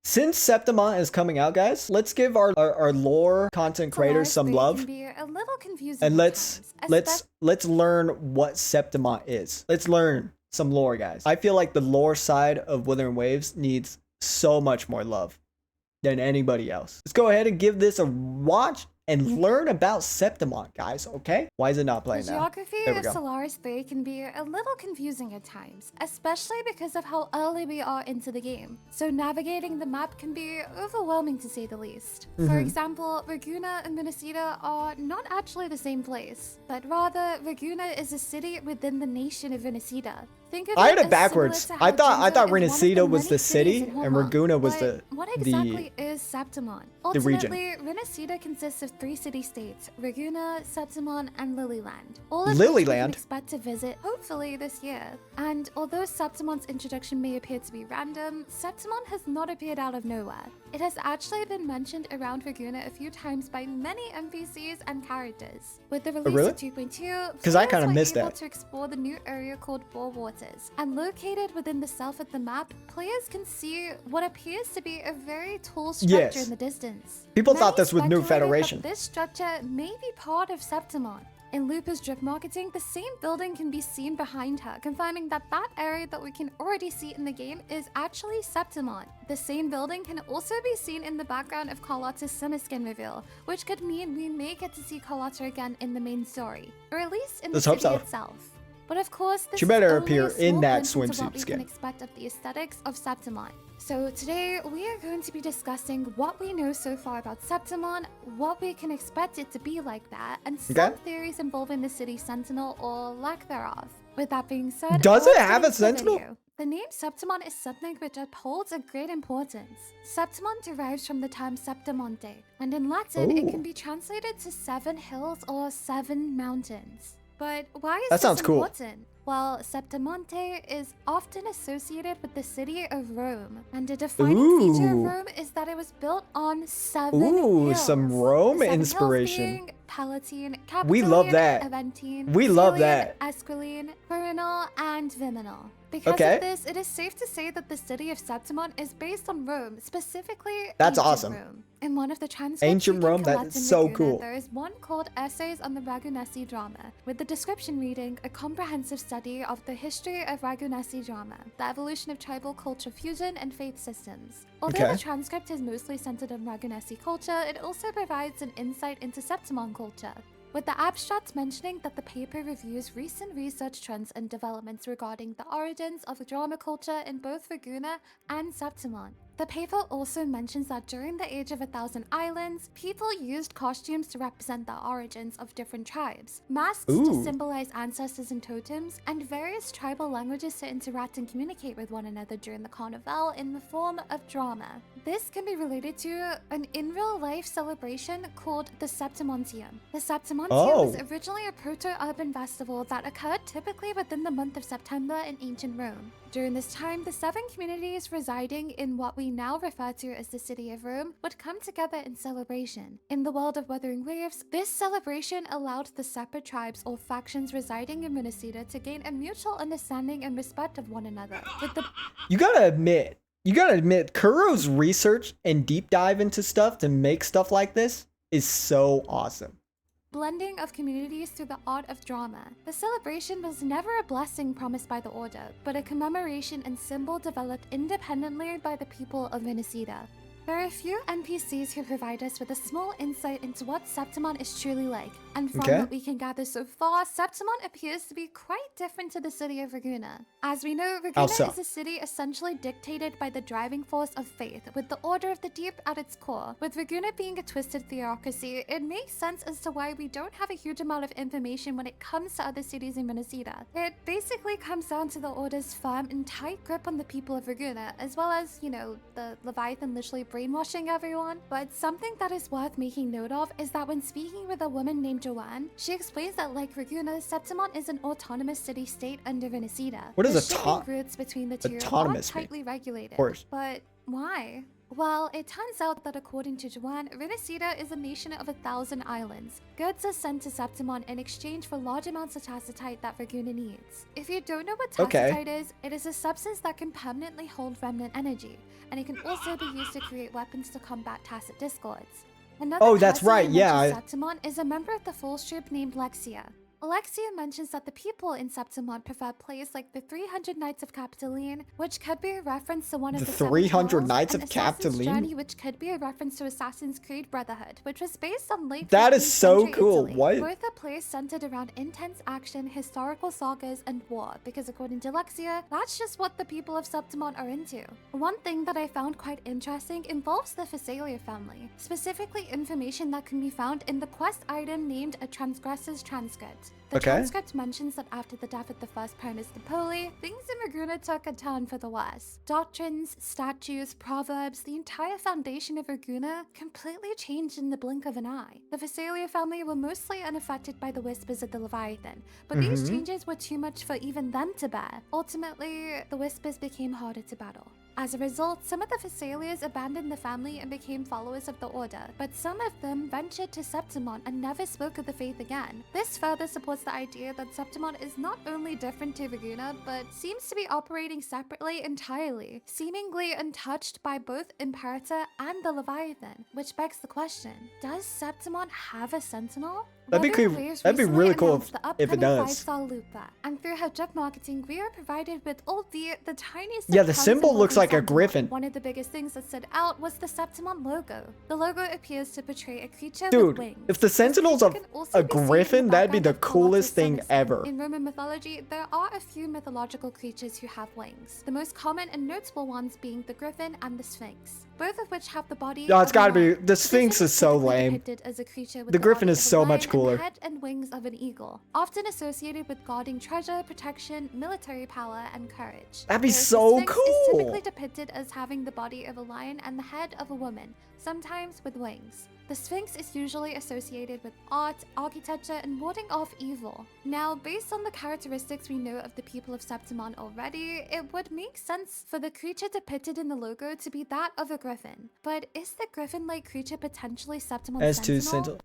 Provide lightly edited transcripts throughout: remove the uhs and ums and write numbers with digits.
Since Septimont is coming out, guys, let's give our lore content creators some love. Can be a little confusing And at let's times, let's learn what Septimont is. Let's learn some lore, guys. I feel like the lore side of Wuthering Waves needs so much more love than anybody else. Let's go ahead and give this a watch and learn about Septimont, guys, okay? Why is it not playing The now? geography There we of go. Solaris 3 can be a little confusing at times, especially because of how early we are into the game. So navigating the map can be overwhelming to say the least. For example, Ragusa and Minnesota are not actually the same place, but rather Ragusa is a city within the nation of Minnesota. Think of I had it it as backwards. similar to I how thought Ginza is one of Renacida was many the cities city in and Homa. Ragusa was But what the exactly is Septimont? the region. Ultimately, Renacida consists of 3 city-states, Ragusa, Septimont, and Lilyland. All of which we can Lilyland? expect to visit, hopefully, this year. And although Septimont's introduction may appear to be random, Septimont has not appeared out of nowhere. It has actually been mentioned around Ragusa a few times by many NPCs and characters. With the release really? of 2.2, 'Cause I players kinda were missed able that. to explore the new area called Bore Waters. And located within the south of the map, players can see what appears to be a very tall structure Yes. in the distance. People thought Many this was New speculated that Federation. this structure may be part of Septimont. In Lupa's drift marketing, the same building can be seen behind her, confirming that that area that we can already see in the game is actually Septimont. The same building can also be seen in the background of Carlotta's summer skin reveal, which could mean we may get to see Carlotta again in the main story, or at least in the Let's hope city so. itself. But of course, this She better is only appear a in small that glimpse into what swimsuit we skin. can expect of the aesthetics of Septimont. So today we are going to be discussing what we know so far about Septimont, what we can expect it to be like that, and some theories involving the city sentinel or lack thereof. With that being said, Does it let's have get a into the sentinel? video. The name Septimont is something which upholds a great importance. Septimont derives from the term Septimonte, and in Latin it can be translated to 7 hills or 7 mountains. But why is That this sounds cool. important? Well, Septimonte is often associated with the city of Rome, and a defining feature of Ooh. Rome is that it was built on 7 Ooh, hills. some Rome The 7 inspiration. Hills being Palatine, We love Capitoline, that. Aventine, We love Celian, that. Esquiline, Quirinal, and Viminal. Because Okay. of this, it is safe to say that the city of Septimont is based on Rome, specifically That's ancient awesome. Rome. In one of the transcripts Ancient we can Rome, that collect is in so Ragusa, cool. there is one called Essays on the Ragunesi Drama, with the description reading, a comprehensive study of the history of Ragunesi drama, the evolution of tribal culture fusion and faith systems. Although Okay. the transcript is mostly centered on Ragunesi culture, it also provides an insight into Septimont culture, with the abstract mentioning that the paper reviews recent research trends and developments regarding the origins of drama culture in both Ragusa and Septimont. The paper also mentions that during the Age of 1,000 Islands, people used costumes to represent the origins of different tribes, masks to Ooh. symbolize ancestors and totems, and various tribal languages to interact and communicate with one another during the carnival in the form of drama. This can be related to an in real life celebration called the Septimontium. The Septimontium was originally a proto-urban festival that occurred typically within the month of September in ancient Rome. During this time, the 7 communities residing in what we now refer to as the city of Rome would come together in celebration. In the world of Wuthering Waves, this celebration allowed the separate tribes or factions residing in Minnesota to gain a mutual understanding and respect of one another. With the You gotta admit, Kuro's research and deep dive into stuff to make stuff like this is so awesome. blending of communities through the art of drama. The celebration was never a blessing promised by the Order, but a commemoration and symbol developed independently by the people of Minnesota. There are a few NPCs who provide us with a small insight into what Septimont is truly like, and from what we can gather so far, Septimont appears to be quite different to the city of Ragusa. As we know, Ragusa is a city essentially dictated by the driving force of faith, with the Order of the Deep at its core. With Ragusa being a twisted theocracy, it makes sense as to why we don't have a huge amount of information when it comes to other cities in Minnesota. It basically comes down to the Order's firm and tight grip on the people of Ragusa, as well as, you know, the Leviathan literally brainwashing everyone. But something that is worth making note of is that when speaking with a woman named Joanne, she explains that like Ragusa, Septimont is an autonomous city-state under Minnesota. What is the shipping routes between the two are autonomous tightly regulated. Of course. But why? Well, it turns out that according to Juan, Renacida is a nation of 1,000 islands. Goods are sent to Septimont in exchange for large amounts of tacitite that Verguna needs. If you don't know what tacitite is, it is a substance that can permanently hold remnant energy, and it can also be used to create weapons to combat tacit discords. Another that's person right, who yeah. mentions Septimont is a member of the Falls Troop named Lexia. Alexia mentions that the people in Septimont prefer plays like the 300 Knights of Capitoline, which could be a reference to one of The the 300 Seven Knights Hells, of and Assassin's Capitoline? Journey, which could be a reference to Assassin's Creed Brotherhood, which was based on late That is 15th so century cool. Italy. What? Both are plays centered around intense action, historical sagas, and war, because according to Lexia, that's just what the people of Septimont are into. One thing that I found quite interesting involves the Phasalia family, specifically information that can be found in the quest item named A Transgressor's Transcript. The transcript mentions that after the death of the first Primus Napoli, things in Verguna took a turn for the worse. Doctrines, statutes, proverbs, the entire foundation of Verguna completely changed in the blink of an eye. The Phasalia family were mostly unaffected by the whispers of the Leviathan, but these changes were too much for even them to bear. Ultimately, the whispers became harder to battle. As a result, some of the Phasalias abandoned the family and became followers of the Order, but some of them ventured to Septimont and never spoke of the faith again. This further supports the idea that Septimont is not only different to Verguna, but seems to be operating separately entirely, seemingly untouched by both Imperator and the Leviathan, which begs the question, does Septimont have a sentinel? That'd be cool. That'd be really cool if it does. 5-star loot pack. And through her drug marketing, we are provided with albeit the tiniest. Yeah, the symbol looks like a griffin. One of the biggest things that stood out was the Septimont logo. The logo appears to portray a creature Dude, with wings. if the sentinel's a griffin, that'd be the coolest thing ever. In Roman mythology, there are a few mythological creatures who have wings. The most common and notable ones being the griffin and the sphinx, both of which have the body. No, it's of gotta a be. lion. The sphinx is so lame. Depicted as a creature with The griffin body is of a so lion much and cooler. head and wings of an eagle, often associated with guarding treasure, protection, military power, and courage. That'd be Whereas so the sphinx is cool. typically depicted as having the body of a lion and the head of a woman, sometimes with wings. The Sphinx is usually associated with art, architecture, and warding off evil. Now, based on the characteristics we know of the people of Septimont already, it would make sense for the creature depicted in the logo to be that of a griffin. But is the griffin-like creature potentially Septimont's sentinel?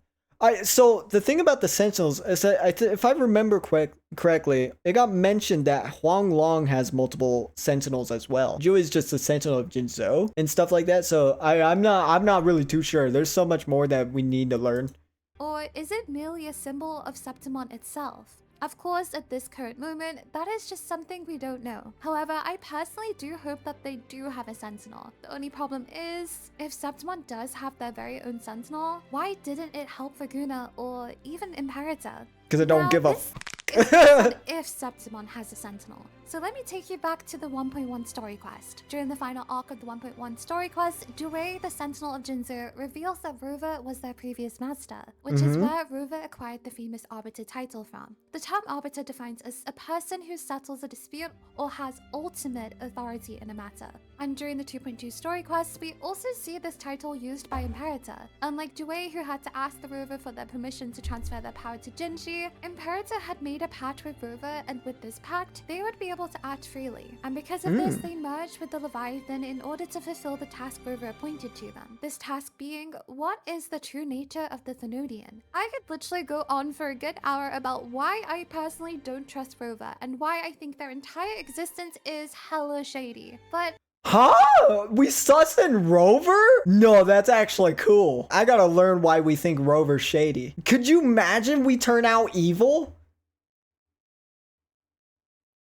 So the thing about the Sentinels is that if I remember correctly, it got mentioned that Huang Long has multiple Sentinels as well. Zhu is just a Sentinel of Jinzhou and stuff like that. So I'm not really too sure. There's so much more that we need to learn. Or is it merely a symbol of Septimont itself? Of course, at this current moment, that is just something we don't know. However, I personally do hope that they do have a sentinel. The only problem is, if Septimont does have their very own sentinel, why didn't it help Verguna or even Imperator? Because I don't give a if Septimont has a sentinel. So let me take you back to the 1.1 story quest. During the final arc of the 1.1 story quest, Due, the Sentinel of Jinzhou, reveals that Rover was their previous master, which is where Rover acquired the famous Arbiter title from. The term Arbiter defines as a person who settles a dispute or has ultimate authority in a matter. And during the 2.2 story quest, we also see this title used by Imperator. Unlike Due, who had to ask the Rover for their permission to transfer their power to Jinji, Imperator had made a pact with Rover, and with this pact, they would be able to act freely. And because of this, they merged with the Leviathan in order to fulfill the task Rover appointed to them. This task being, what is the true nature of the Thenodian? I could literally go on for a good hour about why I personally don't trust Rover, and why I think their entire existence is hella shady. But huh? We sus in Rover? No, that's actually cool. I gotta learn why we think Rover's shady. Could you imagine we turn out evil?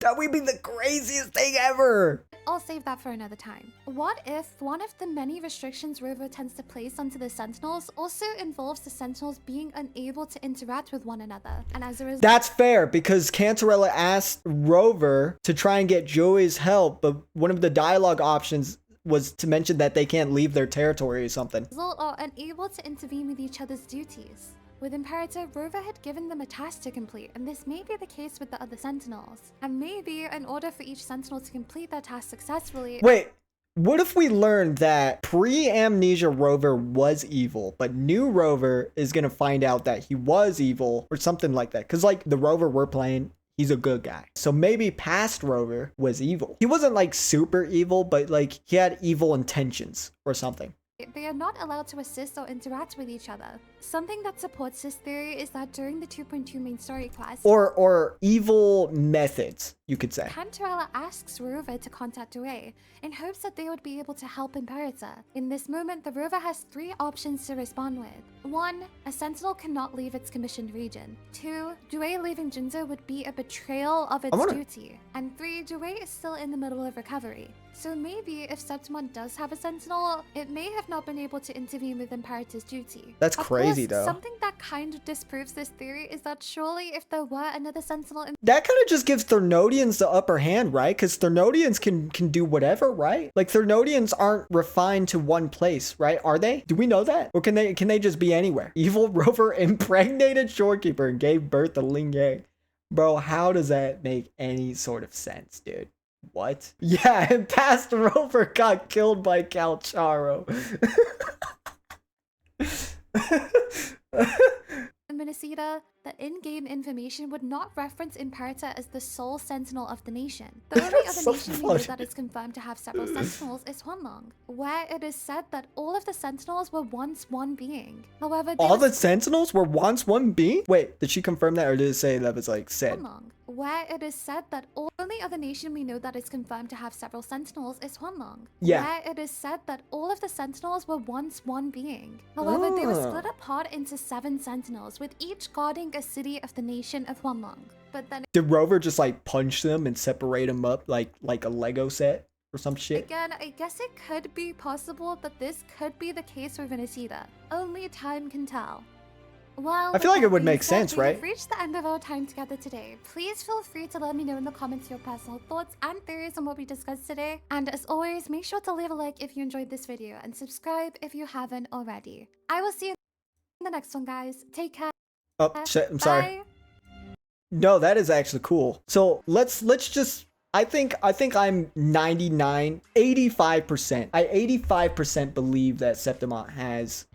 That would be the craziest thing ever. I'll save that for another time. What if one of the many restrictions Rover tends to place onto the Sentinels also involves the Sentinels being unable to interact with one another? And as a result, that's fair, because Cantarella asked Rover to try and get Joey's help, but one of the dialogue options was to mention that they can't leave their territory or something. Are unable to intervene with each other's duties. With Imperator, Rover had given them a task to complete, and this may be the case with the other Sentinels. And maybe, in order for each Sentinel to complete their task successfully— Wait, what if we learned that pre-amnesia Rover was evil, but new Rover is gonna find out that he was evil, or something like that? Because, like, the Rover we're playing, He's a good guy. So maybe past Rover was evil. He wasn't like super evil, but like he had evil intentions or something. They are not allowed to assist or interact with each other. Something that supports this theory is that during the 2.2 main story quest, or evil methods, you could say. Cantarella asks Rover to contact Due in hopes that they would be able to help Imperator. In this moment, the Rover has 3 options to respond with. 1. A sentinel cannot leave its commissioned region. 2. Due leaving Jinzo would be a betrayal of its duty. And 3. Due is still in the middle of recovery. So maybe if Septimont does have a sentinel, it may have not been able to intervene with Imperator's duty. That's crazy though. Something that kind of disproves this theory is that surely if there were another sentinel in that kind of just gives Thernodians the upper hand, right? Because Thernodians can do whatever, right? Like Thernodians aren't refined to one place, right? Are they? Do we know that? Or can they just be anywhere? Evil Rover impregnated Shorekeeper and gave birth to Ling Yang. Bro, how does that make any sort of sense, dude? What? Yeah, and past Rover got killed by Calcharo. Minnesota, the in-game information would not reference Imperator as the sole sentinel of the nation. The only other nation we know that is confirmed to have several sentinels is Huanglong, where it is said that all of the sentinels were once one being. However, all the sentinels were once one being? Wait, did she confirm that or did it say that was like said? Huanglong, where it is said that only other nation we know that is confirmed to have several sentinels is Huanglong. Yeah. Where it is said that all of the sentinels were once one being. However, they were split apart into 7 sentinels, with each guarding a city of the nation of Huanglong. But then did Rover just like punch them and separate them up like a Lego set or some shit? Again, I guess it could be possible that this could be the case for Venezuela. Only time can tell. Well, I feel like it would make sense, right? We've reached the end of our time together today. Please feel free to let me know in the comments your personal thoughts and theories on what we discussed today. And as always, make sure to leave a like if you enjoyed this video and subscribe if you haven't already. I will see you in the next one, guys. Take care. Oh shit, I'm sorry. Bye. No, that is actually cool. So let's just I think I'm 85%. I 85% believe that Septimont has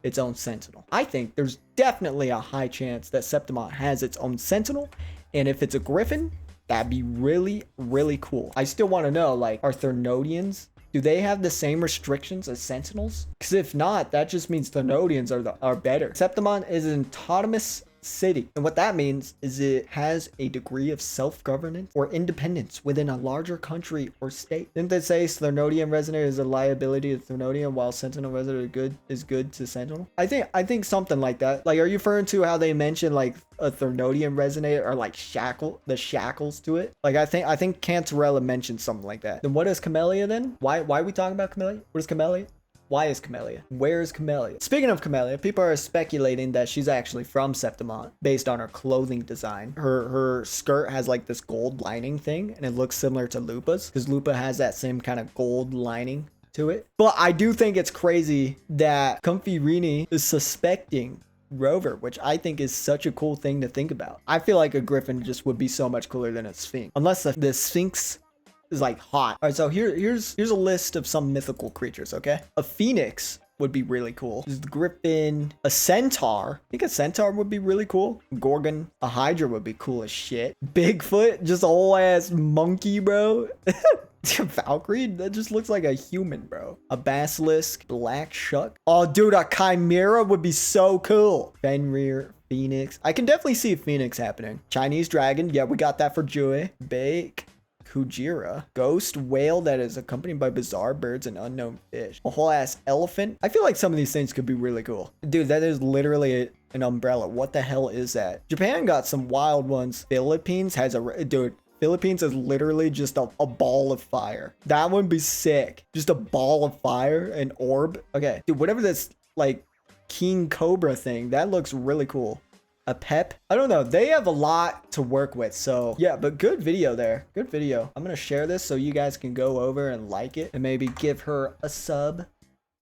its own sentinel. I think there's definitely a high chance that Septimont has its own sentinel, and if it's a griffin, that'd be really, really cool. I still want to know, like, are Thernodians, do they have the same restrictions as sentinels? Because if not, that just means Thernodians are better. Septimont is an autonomous city, and what that means is it has a degree of self-governance or independence within a larger country or state. Didn't they say Thernodian resident is a liability to Thernodian while Sentinel resident is good to Sentinel? I think something like that. Like, are you referring to how they mentioned like a Thernodian resident or like the shackles to it? Like I think Cantarella mentioned something like that. Then what is Camellia then? Why are we talking about Camellia? What is Camellia? Why is Camellia? Where is Camellia? Speaking of Camellia, people are speculating that she's actually from Septimont based on her clothing design. Her skirt has like this gold lining thing, and it looks similar to Lupa's because Lupa has that same kind of gold lining to it. But I do think it's crazy that comfyrini is suspecting Rover, which I think is such a cool thing to think about. I feel like a griffin just would be so much cooler than a sphinx, unless the sphinx is like hot. All right, so here's a list of some mythical creatures. Okay, a phoenix would be really cool. There's the griffin, a centaur. I think a centaur would be really cool. Gorgon, a hydra would be cool as shit. Bigfoot, just a whole ass monkey, bro. Valkyrie, that just looks like a human, bro. A basilisk, black shuck. Oh, dude, a chimera would be so cool. Fenrir, phoenix. I can definitely see a phoenix happening. Chinese dragon, yeah, we got that for Joey. Bake. Kujira, ghost whale that is accompanied by bizarre birds and unknown fish, a whole ass elephant. I feel like some of these things could be really cool. Dude, that is literally an umbrella. What the hell is that? Japan got some wild ones. Philippines has Philippines is literally just a ball of fire. That would be sick. Just a ball of fire, an orb. Okay, dude, whatever this like king cobra thing, that looks really cool. A pep, I don't know, they have a lot to work with. So yeah, but good video there, good video. I'm gonna share this so you guys can go over and like it and maybe give her a sub.